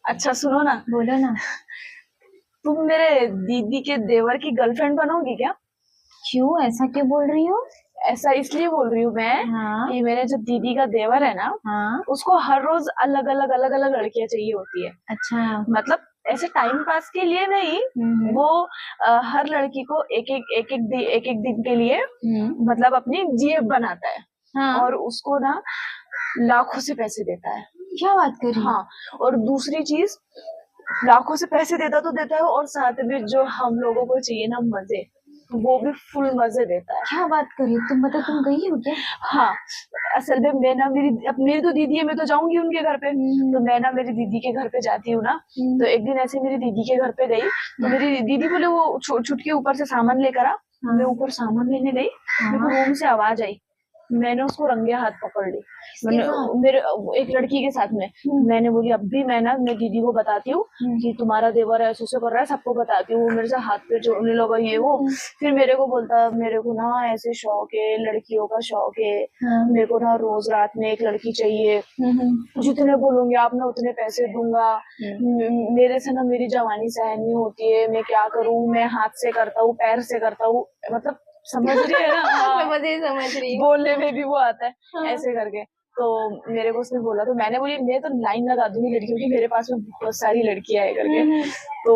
अच्छा सुनो ना, बोलो ना। तुम मेरे दीदी के देवर की गर्लफ्रेंड बनोगी क्या? क्यों, ऐसा क्यों बोल रही हो? ऐसा इसलिए बोल रही हूँ मैं हाँ। कि मेरे जो दीदी का देवर है ना, हाँ। उसको हर रोज अलग अलग लड़कियां चाहिए होती है। अच्छा। मतलब ऐसे टाइम पास के लिए नहीं, हम्म। वो हर लड़की को एक एक दिन के लिए हम्म। मतलब अपनी जीएफ बनाता है हाँ। और उसको ना लाखों से पैसे देता है। क्या बात कर रही हो? हाँ, और दूसरी चीज, लाखों से पैसे देता तो देता है और साथ में जो हम लोगों को चाहिए ना मजे, वो भी फुल मजे देता है। क्या बात कर रही हो तुम, मतलब तुम गई हो क्या? हाँ, असल में मैं ना मेरी तो दीदी है, मैं तो जाऊंगी उनके घर पे। तो हम्म। मैं ना मेरी दीदी के घर पे जाती हूँ ना, तो एक दिन ऐसे मेरी दीदी के घर पे गई, तो मेरी दीदी बोले वो छुटकी ऊपर से सामान लेकर आ। मैं हाँ। ऊपर सामान लेने गई, मेरे को हाँ। रूम से आवाज आई, मैंने उसको रंगे हाथ पकड़ ली। किसके मैंने साथ? मेरे एक लड़की के साथ में, मैंने बोली अब भी मैं ना मेरी दीदी को बताती हूँ कि तुम्हारा देवर ऐसे ऐसे कर रहा है, सबको बताती हूँ। वो मेरे से हाथ पे जोड़ने लगा ये वो। फिर मेरे को बोलता मेरे को ना ऐसे शौक है, लड़कियों का शौक है, हाँ। मेरे को ना रोज रात में एक लड़की चाहिए, जितने बोलोगे आप मैं उतने पैसे दूंगा। मेरे से ना मेरी जवानी सहन नहीं होती है, मैं क्या करूँ, मैं हाथ से करता हूँ, पैर से करता हूँ, मतलब समझ रही है ना? हाँ, समझ रही हूँ। बोलने में भी वो आता है, हाँ। ऐसे करके। तो मेरे को उसने बोला, तो मैंने बोली मैं तो लाइन लगा दूंगी लड़कियों की, मेरे पास में बहुत सारी लड़कियां है करके। तो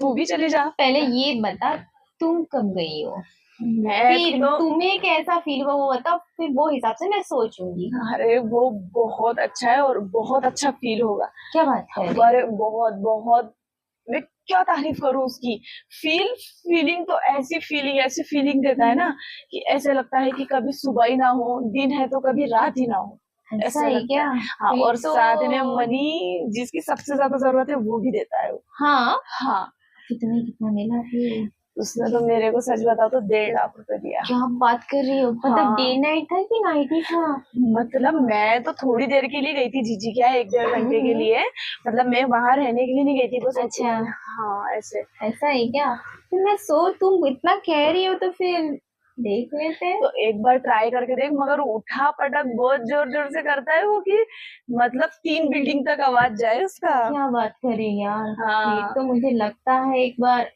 तू भी चली जा। पहले ये बता, तुम कब गई हो? मैं फिर तो, तुम्हें कैसा फील हुआ वो बताओ, फिर वो हिसाब से मैं सोचूंगी। अरे वो बहुत अच्छा है और बहुत अच्छा फील होगा। क्या बात कर रही अरे बहुत बहुत, मैं क्या तारीफ करूं उसकी। फीलिंग तो ऐसी फीलिंग देता है ना कि ऐसे लगता है कि कभी सुबह ही ना हो, दिन है तो कभी रात ही ना हो, हो? ऐसा ऐसे है लगता क्या? है। हाँ, फिर और तो साथ में मनी, जिसकी सबसे ज्यादा जरूरत है वो भी देता है वो। हाँ। हाँ, फिर तुम्हें कितना मिला फिर? उसने तो मेरे को सच बताओ तो 1.5 लाख दिया। क्या बात कर रही हो, मतलब डे हाँ, नाइट था कि नाइट ही था? मतलब मैं तो थोड़ी देर के लिए गई थी जीजी, क्या 1 1.5 घंटे के लिए, मतलब मैं वहां रहने के लिए नहीं गई थी, बस अच्छा। हाँ ऐसे। ऐसा है क्या? फिर मैं तुम इतना कह रही हो तो फिर देख लेते हैं। तो एक बार ट्राई करके देख, मगर उठा पटक बहुत जोर जोर से करता है वो कि मतलब 3 बिल्डिंग तक आवाज जाए उसका। क्या बात कर रही हो यार, फिर हाँ, तो मुझे लगता है एक बार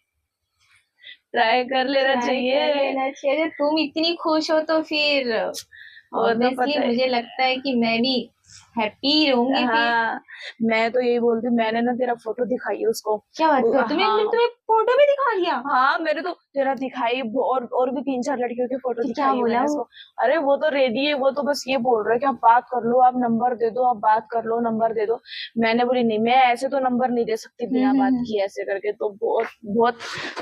ट्राई कर लेना ट्राई कर चाहिए। लेना चाहिए। अगर तुम इतनी खुश हो तो फिर वो तो ऑब्वियसली पता है। मुझे लगता है कि मैं भी हैप्पी रहूंगी फिर। हाँ, मैं तो यही बोलती हूँ, मैंने ना तेरा फोटो दिखाई है उसको। क्या बात कर, तुम्हें हाँ, तुम्हें फोटो भी दिखा दिया? हाँ, मैंने तो तेरा दिखाई, और भी 3 4 लड़कियों की फोटो फिर क्या दिखाई है बोला मैंने वो? उसको। अरे वो तो रेडी है, वो तो बस ये बोल रहा है कि आप बात कर लो, आप नंबर दे दो, आप बात कर लो, नंबर दे दो। मैंने बोली नहीं, मैं ऐसे तो नंबर नहीं दे सकती बिना बात हम्म। किए ऐसे करके। तो बहुत बहुत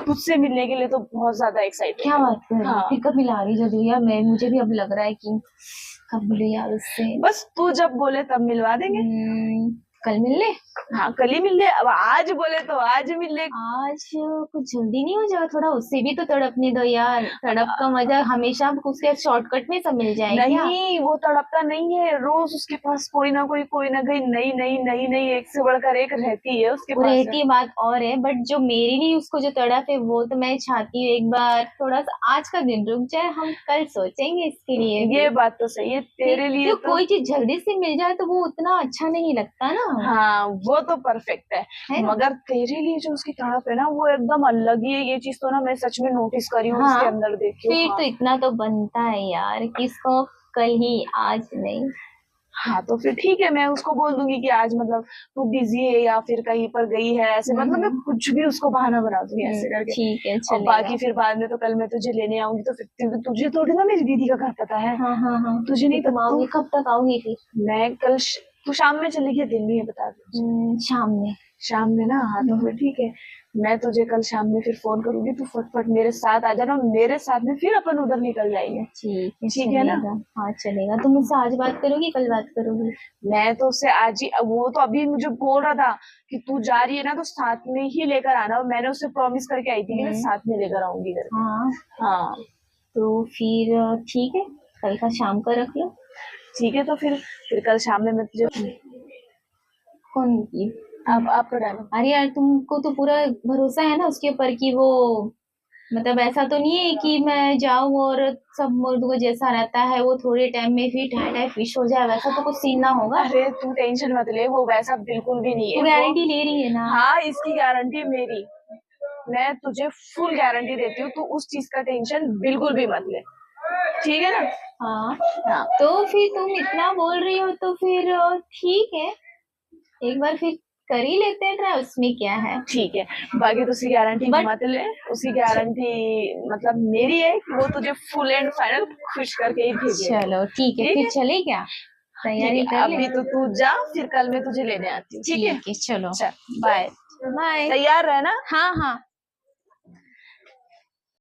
तुझसे मिलने के लिए तो बहुत ज्यादा एक्साइटेड क्या है वो। बात कर रही है? हाँ, फिर कब मिला रही जल्दी यार, मैं मुझे भी अब लग रहा है कि कब मिले यार उससे। बस तू जब बोले तब मिलवा देंगे। कल मिल ले। हाँ, कल ही मिल ले, अब आज बोले तो आज मिल ले। आज कुछ जल्दी नहीं हो जाएगा? थोड़ा उससे भी तो तड़पने दो यार, तड़प का मजा हमेशा उसके शॉर्टकट में सब मिल जाए क्या? नहीं, वो तड़पता नहीं है, रोज उसके पास कोई ना कोई नई नई नई नई एक से बढ़कर एक रहती है उसके वो पास। रहती है बात और है, बट जो मेरे लिए उसको जो तड़प है वो तो मैं चाहती हूँ एक बार थोड़ा सा आज का दिन रुक जाए, हम कल सोचेंगे इसके लिए ये भी। बात तो सही है तेरे लिए जो तो। कोई चीज जल्दी से मिल जाए तो वो उतना अच्छा नहीं लगता ना। हाँ, वो तो परफेक्ट है, है ना? मगर तेरे लिए जो उसकी तड़प है ना वो एकदम अलग ही है। ये चीज तो ना मैं सच में नोटिस करी हूँ, उसके हाँ। अंदर देखी हूँ। फिर हाँ, तो इतना तो बनता है यार कि इसको कल ही, आज नहीं। हाँ, तो फिर ठीक है, मैं उसको बोल दूंगी कि आज मतलब तू बिजी है या फिर कहीं पर गई है, ऐसे मतलब मैं हम्म। कुछ भी उसको बहाना बना दूंगी ऐसे करके। ठीक है, और चलेगा। बाकी फिर बाद में तो कल मैं तुझे लेने आऊंगी, तो फिर तुझे थोड़ी ना मेरी दीदी का घर पता है। हाँ हाँ हाँ। तुझे फिर नहीं तुम पता आओगे, तू, कब तक आओगी फिर? मैं तू शाम में चलेगी या दिन में, ये बता दो। शाम में। शाम में ना, हाँ तो फिर ठीक है, मैं तुझे कल शाम में फिर फोन करूंगी, तू फटफट मेरे साथ आ जाना, मेरे साथ में फिर अपन उधर निकल जाएंगे। ठीक है, ठीक है ना? चलेगा। हाँ चलेगा। तुम मुझसे आज बात करोगी, कल बात करोगी? मैं तो उससे आज ही, वो तो अभी मुझे बोल रहा था कि तू जा रही है ना तो साथ में ही लेकर आना, और मैंने उससे प्रॉमिस करके आई थी कि मैं साथ में लेकर आऊंगी करके। हाँ। हाँ, तो फिर ठीक है, कल का शाम का रख लो। ठीक है, तो फिर कल शाम में मैं तुझे, कौन? आप आपका डालो। अरे यार, तुमको तो पूरा भरोसा है ना उसके ऊपर कि वो मतलब ऐसा तो नहीं है कि मैं जाऊं और सब मुर्द को जैसा रहता है वो थोड़े टाइम में फिर टाइम फिश हो जाए, वैसा तो कुछ सीन ना होगा। अरे तू टेंशन मत ले, वो वैसा बिल्कुल भी नहीं तू है गारंटी वो। ले रही है ना? हाँ, इसकी गारंटी मेरी, मैं तुझे फुल गारंटी देती हूँ, तू उस चीज का टेंशन बिल्कुल भी मत ले, ठीक है ना। हाँ, हाँ तो फिर तुम इतना बोल रही हो तो फिर ठीक है, एक बार फिर कर ही लेते हैं ट्राई, उसमें क्या है। ठीक है, बाकी तो उसकी गारंटी But- मत ले, उसकी गारंटी मतलब मेरी है कि वो तुझे फुल एंड फाइनल खुश करके ही भेजेगा। चलो ठीक है, ठीक फिर है, चले क्या, ठीक तैयारी है, कर ले। अभी तो तू जा, फिर कल मैं तुझे लेने आती हूँ, ठीक है। ठीक है चलो, चल बाय, बाय। तैयार रहना। हाँ हाँ।